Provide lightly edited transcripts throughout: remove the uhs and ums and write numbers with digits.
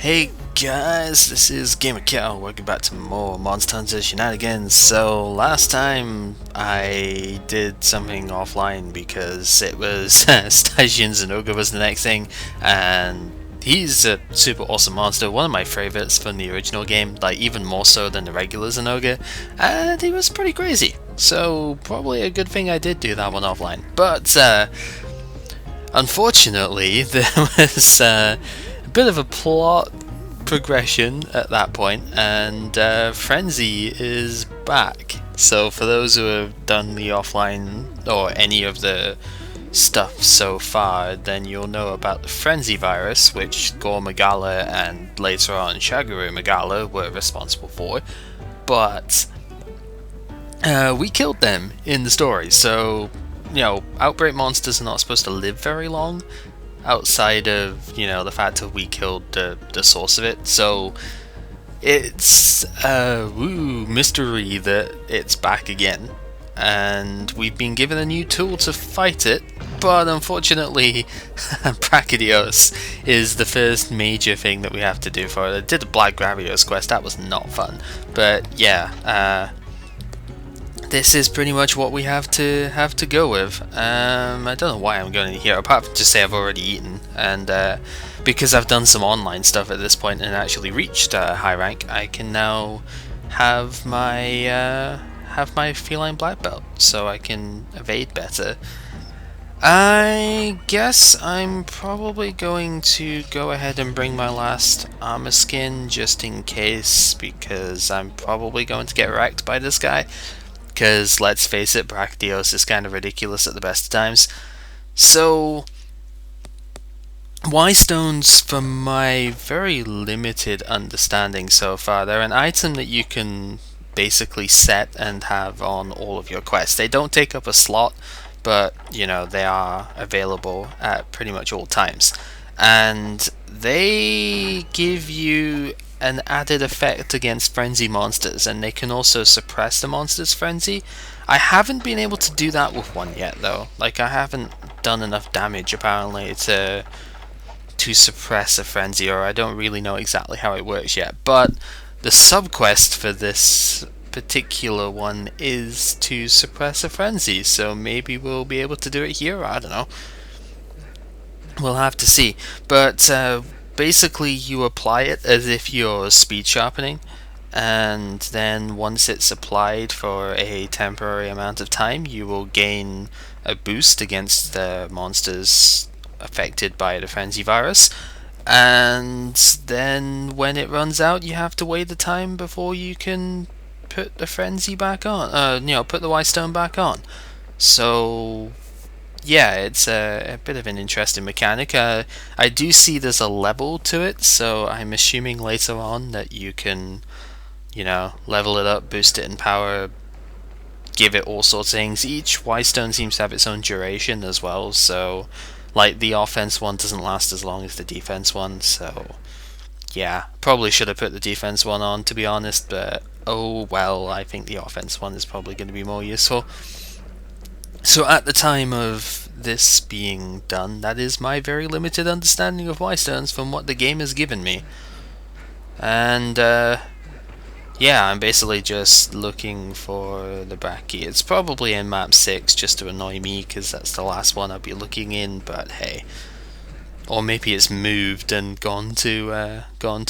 Hey guys, this is GamerCow. Welcome back to more Monster Hunter Shenanigans. So last time I did something offline because it was Stygian Ogre was the next thing, and he's a super awesome monster, one of my favourites from the original game, like even more so than the regular Ogre, and he was pretty crazy. So probably a good thing I did do that one offline. But unfortunately, there was a bit of a plot progression at that point, and Frenzy is back. So for those who have done the offline or any of the stuff so far, then you'll know about the Frenzy virus, which Gore Magala and later on Shaguru Magala were responsible for. But we killed them in the story, so outbreak monsters are not supposed to live very long outside of, the fact that we killed the source of it. So it's a mystery that it's back again, and we've been given a new tool to fight it, but unfortunately Brachydios is the first major thing that we have to do for it. I did the Black Gravios quest, that was not fun, but yeah, this is pretty much what we have to go with. I don't know why I'm going in here, apart from to say I've already eaten, and because I've done some online stuff at this point and actually reached high rank, I can now have my feline black belt, so I can evade better. I guess I'm probably going to go ahead and bring my last armor skin just in case, because I'm probably going to get wrecked by this guy. Because, let's face it, Brachydios is kind of ridiculous at the best of times. So, Wystones, from my very limited understanding so far, they're an item that you can basically set and have on all of your quests. They don't take up a slot, but, they are available at pretty much all times. And they give you an added effect against frenzy monsters, and they can also suppress the monster's frenzy. I haven't been able to do that with one yet, though. Like, I haven't done enough damage apparently to suppress a frenzy, or I don't really know exactly how it works yet. But the subquest for this particular one is to suppress a frenzy, so maybe we'll be able to do it here. I don't know. We'll have to see. But basically, you apply it as if you're speed sharpening, and then once it's applied for a temporary amount of time, you will gain a boost against the monsters affected by the frenzy virus, and then when it runs out, you have to wait the time before you can put the frenzy back on, put the Wystone back on. So yeah, it's a bit of an interesting mechanic. I do see there's a level to it, so I'm assuming later on that you can, level it up, boost it in power, give it all sorts of things. Each Wystone seems to have its own duration as well, so like the offense one doesn't last as long as the defense one, so yeah, probably should have put the defense one on, to be honest, but oh well, I think the offense one is probably going to be more useful. So at the time of this being done, that is my very limited understanding of Wystones from what the game has given me. And yeah, I'm basically just looking for the Brachy. It's probably in map 6 just to annoy me, because that's the last one I'll be looking in, but hey. Or maybe it's moved and gone to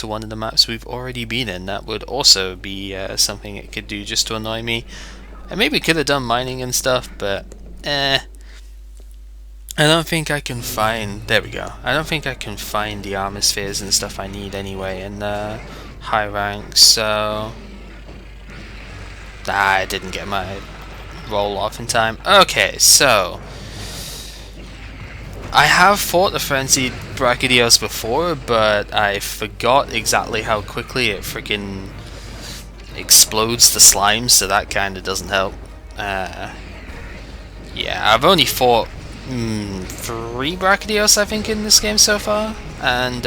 one of the maps we've already been in. That would also be something it could do just to annoy me. I maybe could have done mining and stuff, but I don't think I can find... There we go. I don't think I can find the armor spheres and stuff I need anyway in high rank, so... I didn't get my roll off in time. Okay, so... I have fought the Frenzied Brachydios before, but I forgot exactly how quickly it freaking explodes the slime, so that kind of doesn't help. Yeah, I've only fought 3 Brachydios, I think, in this game so far, and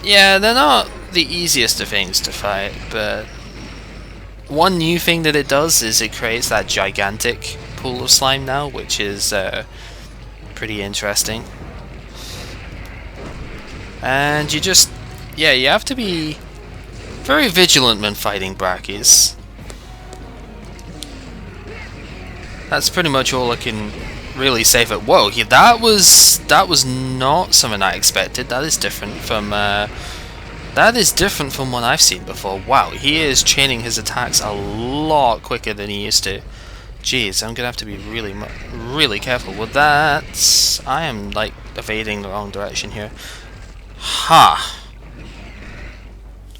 yeah, they're not the easiest of things to fight, but one new thing that it does is it creates that gigantic pool of slime now, which is pretty interesting. And you just, yeah, you have to be very vigilant when fighting Brachy's. That's pretty much all I can really say for. Whoa, that was not something I expected. That is different from what I've seen before. Wow, he is chaining his attacks a lot quicker than he used to. Jeez, I'm gonna have to be really careful with that. I am like evading the wrong direction here. Ha.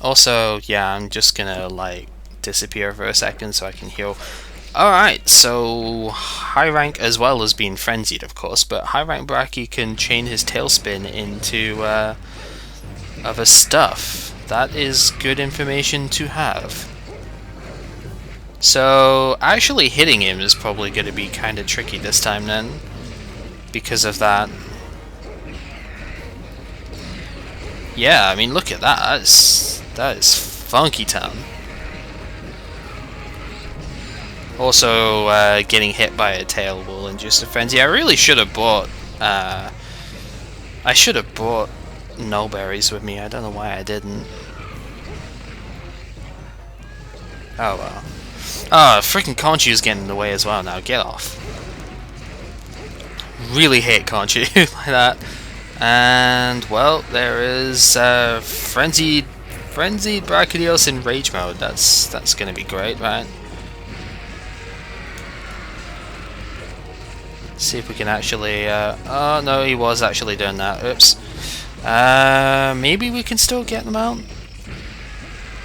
Also, yeah, I'm just gonna like disappear for a second so I can heal. Alright, so high rank as well as being frenzied, of course, but high rank Brachy can chain his tailspin into other stuff. That is good information to have. So actually hitting him is probably going to be kind of tricky this time then, because of that. Yeah, I mean, look at that. That is funky town. Also, getting hit by a tail will induce a frenzy. I really should have bought. I should have brought nullberries with me. I don't know why I didn't. Oh well. Oh, freaking Conchu's getting in the way as well now. Get off. Really hate Conchu like that. And well, there is frenzied Brachydios in rage mode. That's gonna be great, right? See if we can actually. Oh no, he was actually doing that. Oops. Maybe we can still get them out.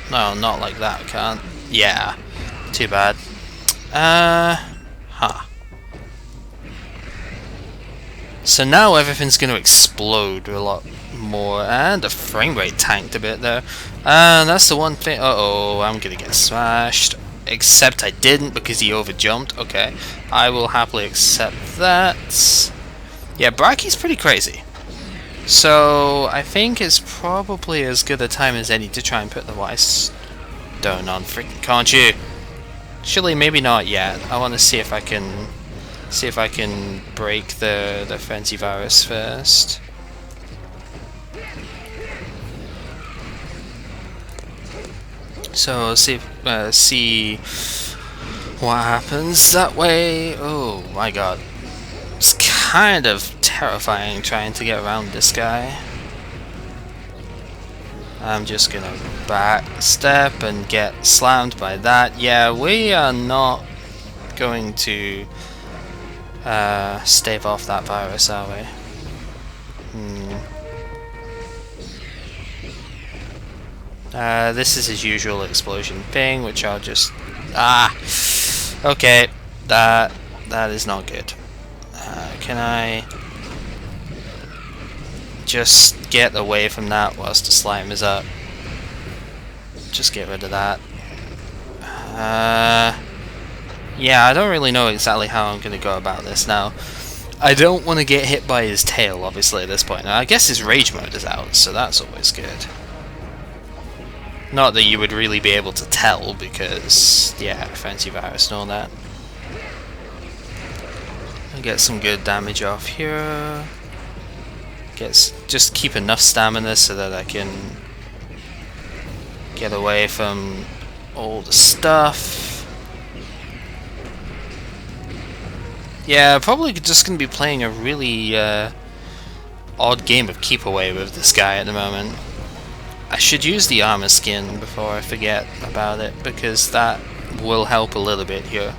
No, not like that. Can't. Yeah. Too bad. Huh. So now everything's going to explode a lot more, and the frame rate tanked a bit there. That's the one thing. Uh-oh, I'm going to get smashed. Except I didn't because he overjumped. Okay, I will happily accept that. Yeah, Brachy's pretty crazy. So I think it's probably as good a time as any to try and put the Wystone on freaking Conchu. Actually, maybe not yet. I want to see if I can break the frenzy virus first. So see what happens that way. Oh my god, it's kind of terrifying trying to get around this guy. I'm just gonna back step and get slammed by that. Yeah, we are not going to stave off that virus, are we? This is his usual explosion thing, which I'll just... Okay, that is not good. Can I just get away from that whilst the slime is up? Just get rid of that. Yeah, I don't really know exactly how I'm going to go about this now. I don't want to get hit by his tail, obviously, at this point. Now, I guess his rage mode is out, so that's always good. Not that you would really be able to tell, because, yeah, fancy virus and all that. I'll get some good damage off here. Just keep enough stamina so that I can get away from all the stuff. Yeah, probably just going to be playing a really odd game of keep away with this guy at the moment. I should use the armor skin before I forget about it, because that will help a little bit here.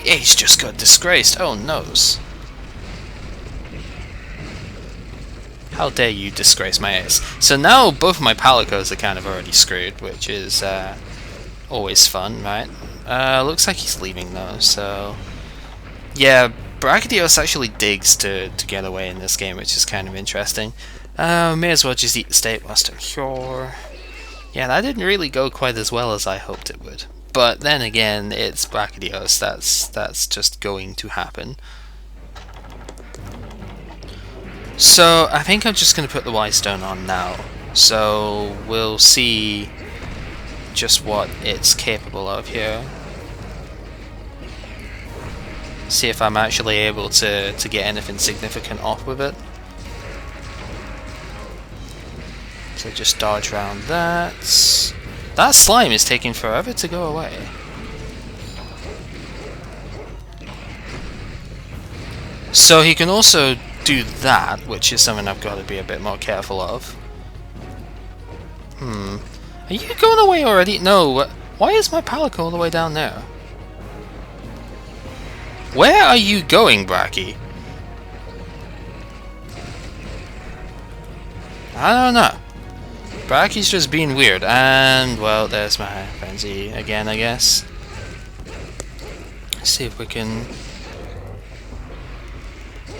Yeah, he's just got disgraced. Oh, noes. How dare you disgrace my ace. So now both of my palicos are kind of already screwed, which is always fun, right? Looks like he's leaving though, so... Yeah, Brachydios actually digs to get away in this game, which is kind of interesting. May as well just eat the state whilst I'm here. Yeah, that didn't really go quite as well as I hoped it would. But then again, it's Brachydios, that's just going to happen. So, I think I'm just going to put the Wystone on now. So, we'll see just what it's capable of here. See if I'm actually able to get anything significant off with it. So just dodge around that. That slime is taking forever to go away. So he can also do that, which is something I've got to be a bit more careful of. Are you going away already? No. Why is my palico all the way down there? Where are you going, Brachy? I don't know. Brachy's just being weird. And, well, there's my frenzy again, I guess. Let's see if we can...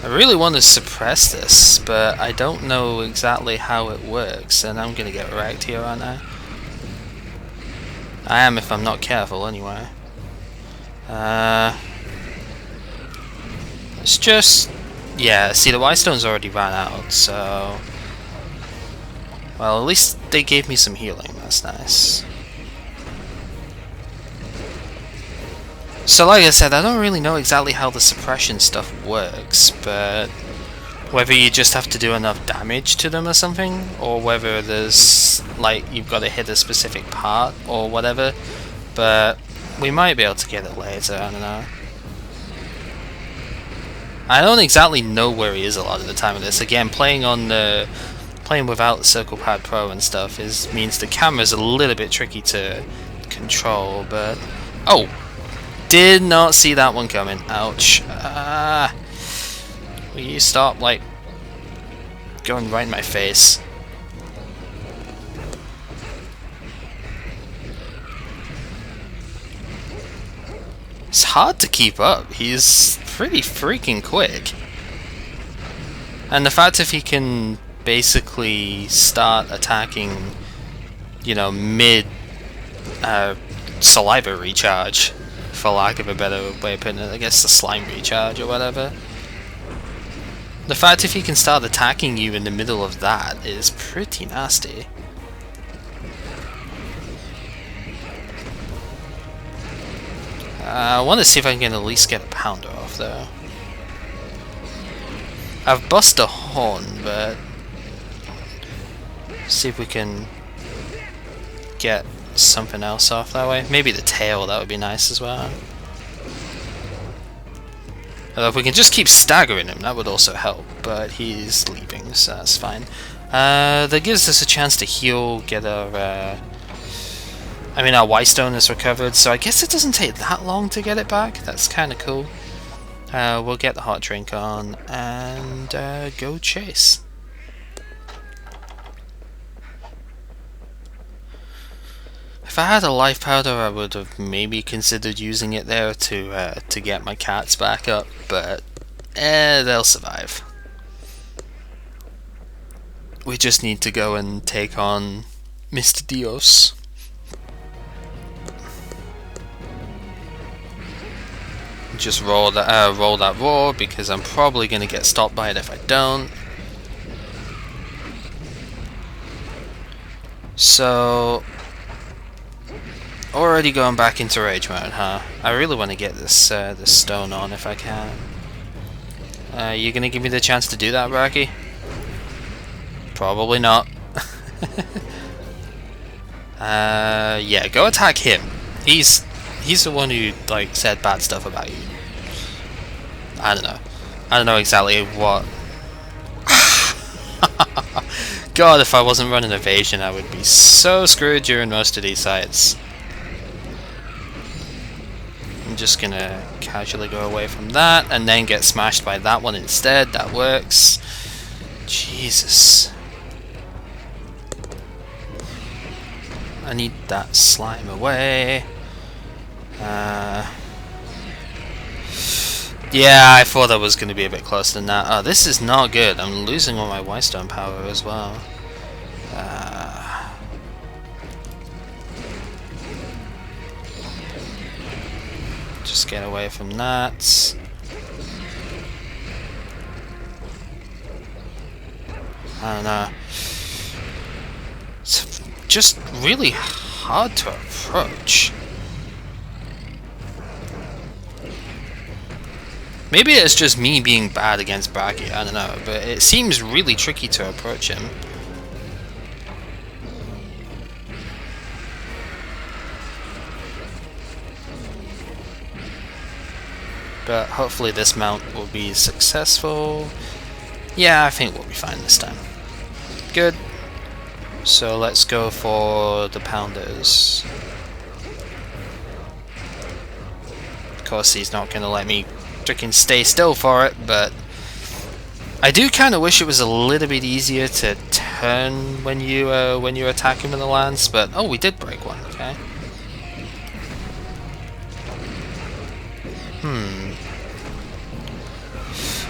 I really want to suppress this, but I don't know exactly how it works, and I'm gonna get wrecked here, aren't I? I am if I'm not careful, anyway. It's just... yeah, see, the Wystones already ran out, so... well, at least they gave me some healing, that's nice. So like I said, I don't really know exactly how the suppression stuff works, but... whether you just have to do enough damage to them or something, or whether there's, like, you've got to hit a specific part or whatever, but we might be able to get it later, I don't know. I don't exactly know where he is a lot of the time of this. Again, playing without the Circle Pad Pro and stuff means the camera's a little bit tricky to control, but... oh! Did not see that one coming. Ouch. Will you stop, like, going right in my face? It's hard to keep up. He's pretty freaking quick. And the fact if he can basically start attacking, you know, mid saliva recharge, for lack of a better way of putting it, I guess the slime recharge or whatever. The fact if he can start attacking you in the middle of that is pretty nasty. I want to see if I can at least get a pounder off though. I've bust a horn, but see if we can get something else off that way. Maybe the tail, that would be nice as well. Although if we can just keep staggering him, that would also help, but he's leaving, so that's fine. That gives us a chance to heal, get our... I mean, our Wystone is recovered, so I guess it doesn't take that long to get it back. That's kind of cool. We'll get the hot drink on, and go chase. If I had a life powder, I would have maybe considered using it there to get my cats back up, but they'll survive. We just need to go and take on Mr. Dios. Just roll that roar because I'm probably gonna get stopped by it if I don't. So. Already going back into rage mode, huh? I really want to get this this stone on if I can. You gonna give me the chance to do that, Brachy? Probably not. Yeah, go attack him. He's the one who like said bad stuff about you. I don't know. I don't know exactly what. God, if I wasn't running evasion, I would be so screwed during most of these fights. I'm just gonna casually go away from that and then get smashed by that one instead. That works. Jesus. I need that slime away. Yeah, I thought I was gonna be a bit closer than that. Oh, this is not good. I'm losing all my Wystone power as well. Just get away from that. I don't know. It's just really hard to approach. Maybe it's just me being bad against Brachy, I don't know, but it seems really tricky to approach him. but hopefully this mount will be successful. Yeah, I think we'll be fine this time. Good. So let's go for the pounders. Of course, he's not going to let me freaking stay still for it, but I do kind of wish it was a little bit easier to turn when you attack him in the lance. But oh, we did break one. Okay.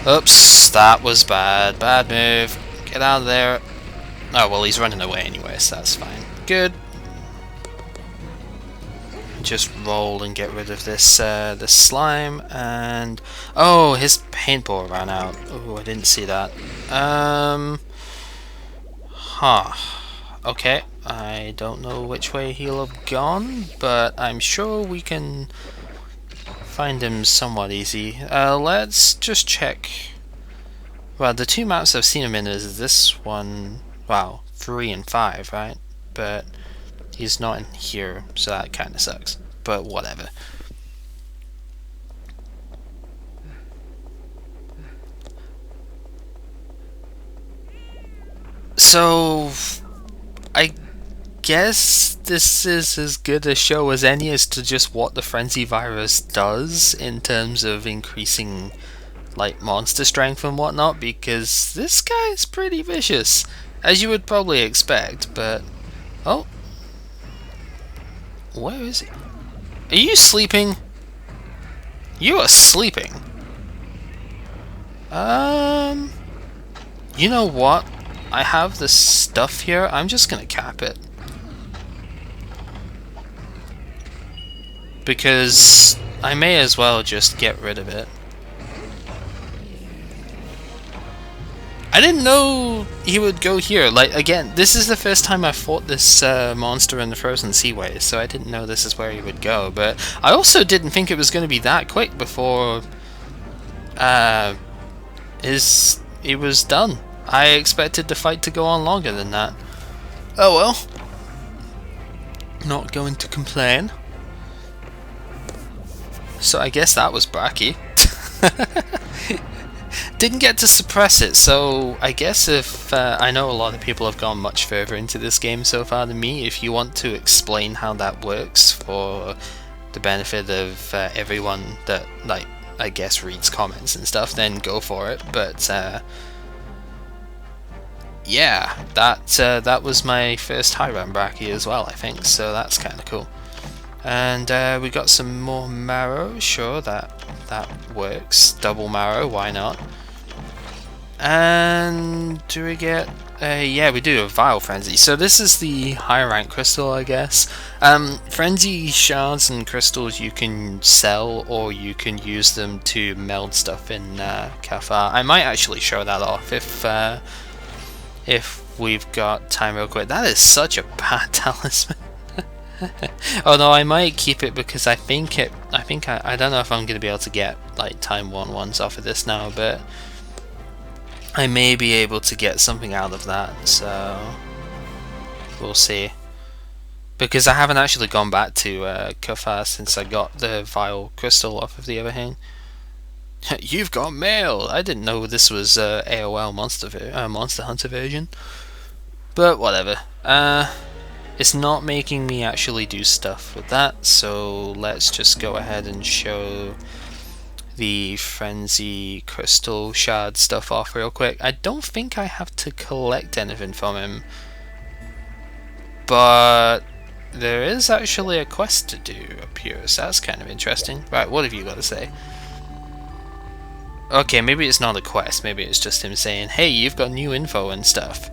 Oops, that was bad. Bad move. Get out of there. Oh, well, he's running away anyway, so that's fine. Good. Just roll and get rid of this this slime, and oh, his paintball ran out. Oh, I didn't see that. Okay, I don't know which way he'll have gone, but I'm sure we can find him somewhat easy. Let's just check. Well, the two maps I've seen him in is this one. Wow, 3 and 5, right? But he's not in here, so that kind of sucks. But whatever. So I guess this is as good a show as any as to just what the Frenzy virus does in terms of increasing like monster strength and whatnot, because this guy is pretty vicious, as you would probably expect. But oh, where is he? Are you sleeping? You are sleeping. You know what? I have the stuff here. I'm just gonna cap it. Because I may as well just get rid of it. I didn't know he would go here. Like, again, this is the first time I've fought this monster in the Frozen Seaways, so I didn't know this is where he would go. But I also didn't think it was going to be that quick before it was done. I expected the fight to go on longer than that. Oh well. Not going to complain. So I guess that was Brachy. Didn't get to suppress it, so I guess if I know a lot of people have gone much further into this game so far than me. If you want to explain how that works for the benefit of everyone that, like, I guess reads comments and stuff, then go for it. But yeah, that was my first high run Brachy as well, I think, so that's kind of cool. And we got some more marrow. Sure, that works. Double marrow, why not? And do we get yeah, we do a Vile Frenzy. So this is the higher rank crystal, I guess. Frenzy shards and crystals you can sell, or you can use them to meld stuff in Kafar. I might actually show that off if we've got time real quick. That is such a bad talisman. Although I might keep it because I don't know if I'm going to be able to get like time 1/1s off of this now, but I may be able to get something out of that, so we'll see. Because I haven't actually gone back to Kafar since I got the Vile Crystal off of the other hand. You've got mail! I didn't know this was AOL Monster Hunter version. But whatever. It's not making me actually do stuff with that, so let's just go ahead and show the Frenzy Crystal Shard stuff off real quick. I don't think I have to collect anything from him, but there is actually a quest to do up here, so that's kind of interesting. Right, what have you got to say? Okay, maybe it's not a quest, maybe it's just him saying, hey, you've got new info and stuff.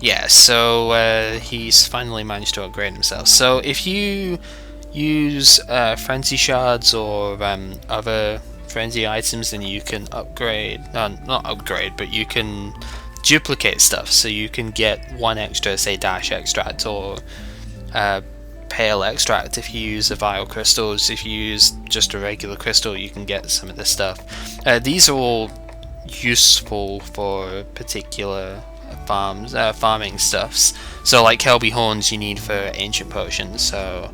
Yeah, so he's finally managed to upgrade himself. So if you use Frenzy Shards or other Frenzy items, then you can upgrade, not upgrade, but you can duplicate stuff. So you can get one extra, say Dash Extract or Pale Extract if you use the Vile Crystals. If you use just a regular crystal, you can get some of this stuff. These are all useful for particular farming stuffs. So like Kelby Horns you need for ancient potions, so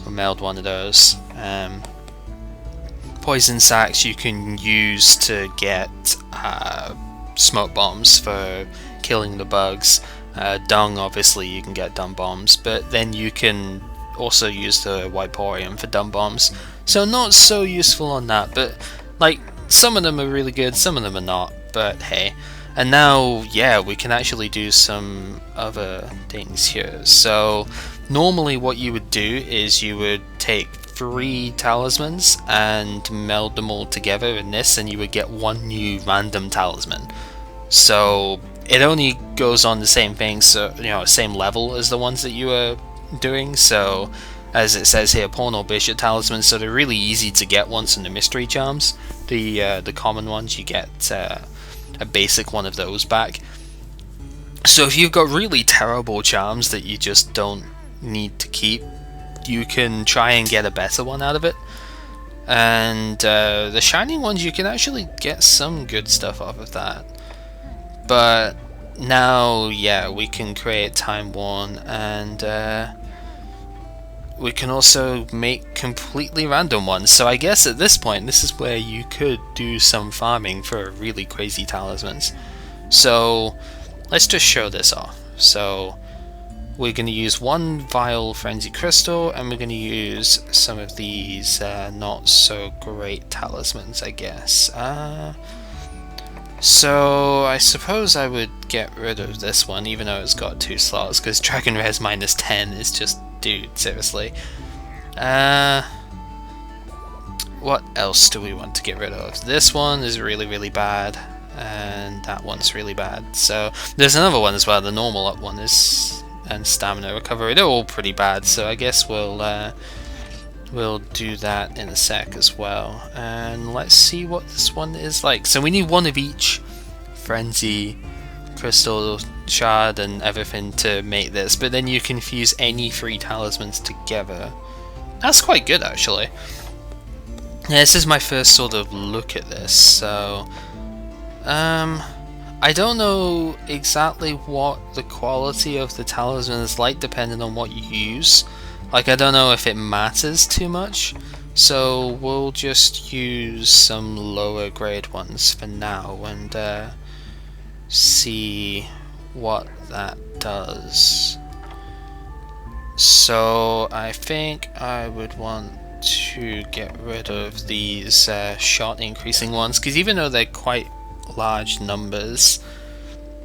we'll meld one of those. poison sacks you can use to get smoke bombs for killing the bugs. Dung, obviously, you can get dung bombs, but then you can also use the Viporium for dung bombs. So not so useful on that, but like some of them are really good, some of them are not, but hey. And now, yeah, we can actually do some other things here. So normally what you would do is you would take 3 talismans and meld them all together in this, and you would get 1 new random talisman. So it only goes on the same thing, so same level as the ones that you were doing. So as it says here, Pawn or Bishop talismans, so they're really easy to get once in the mystery charms. The common ones, you get a basic one of those back. So if you've got really terrible charms that you just don't need to keep, you can try and get a better one out of it. And the shining ones, you can actually get some good stuff off of that. But now, yeah, we can create Time Worn, and we can also make completely random ones. So I guess at this point, this is where you could do some farming for really crazy talismans. So let's just show this off. So we're going to use 1 Vile Frenzied Crystal, and we're going to use some of these not so great talismans, I guess. So I suppose I would get rid of this one, even though it's got 2 slots, because Dragon Res -10 is just, dude, seriously. What else do we want to get rid of? This one is really, really bad, and that one's really bad. So there's another one as well, the normal up one is, and stamina recovery. They're all pretty bad, so I guess we'll do that in a sec as well. And let's see what this one is like. So we need 1 of each Frenzy, Crystal, Shard, and everything to make this, but then you can fuse any 3 talismans together. That's quite good, actually. Yeah, this is my first sort of look at this, so I don't know exactly what the quality of the talisman is like depending on what you use. Like, I don't know if it matters too much, so we'll just use some lower grade ones for now and see what that does. So I think I would want to get rid of these shot increasing ones, because even though they're quite large numbers,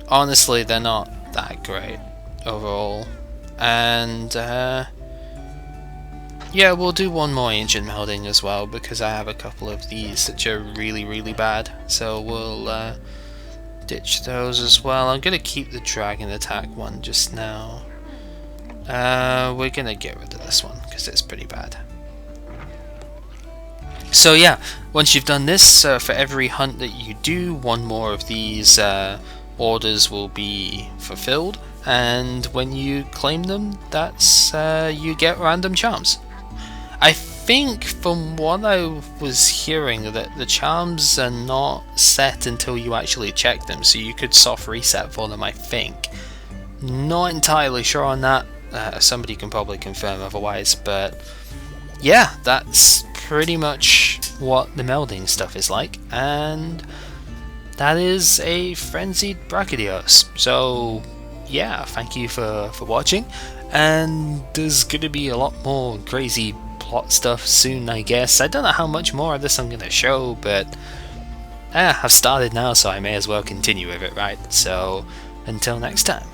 honestly they're not that great overall. And yeah, we'll do 1 more Ancient Melding as well, because I have a couple of these which are really, really bad. So we'll ditch those as well. I'm going to keep the Dragon Attack one just now. We're going to get rid of this one, because it's pretty bad. So yeah, once you've done this, for every hunt that you do, 1 more of these orders will be fulfilled. And when you claim them, that's you get random charms. I think from what I was hearing that the charms are not set until you actually check them, so you could soft reset for them, I think. Not entirely sure on that, somebody can probably confirm otherwise, but yeah, that's pretty much what the melding stuff is like, and that is a Frenzied Brachydios. So yeah, thank you for watching, and there's gonna be a lot more crazy plot stuff soon, I guess. I don't know how much more of this I'm gonna show, but I've started now, so I may as well continue with it, right? So until next time.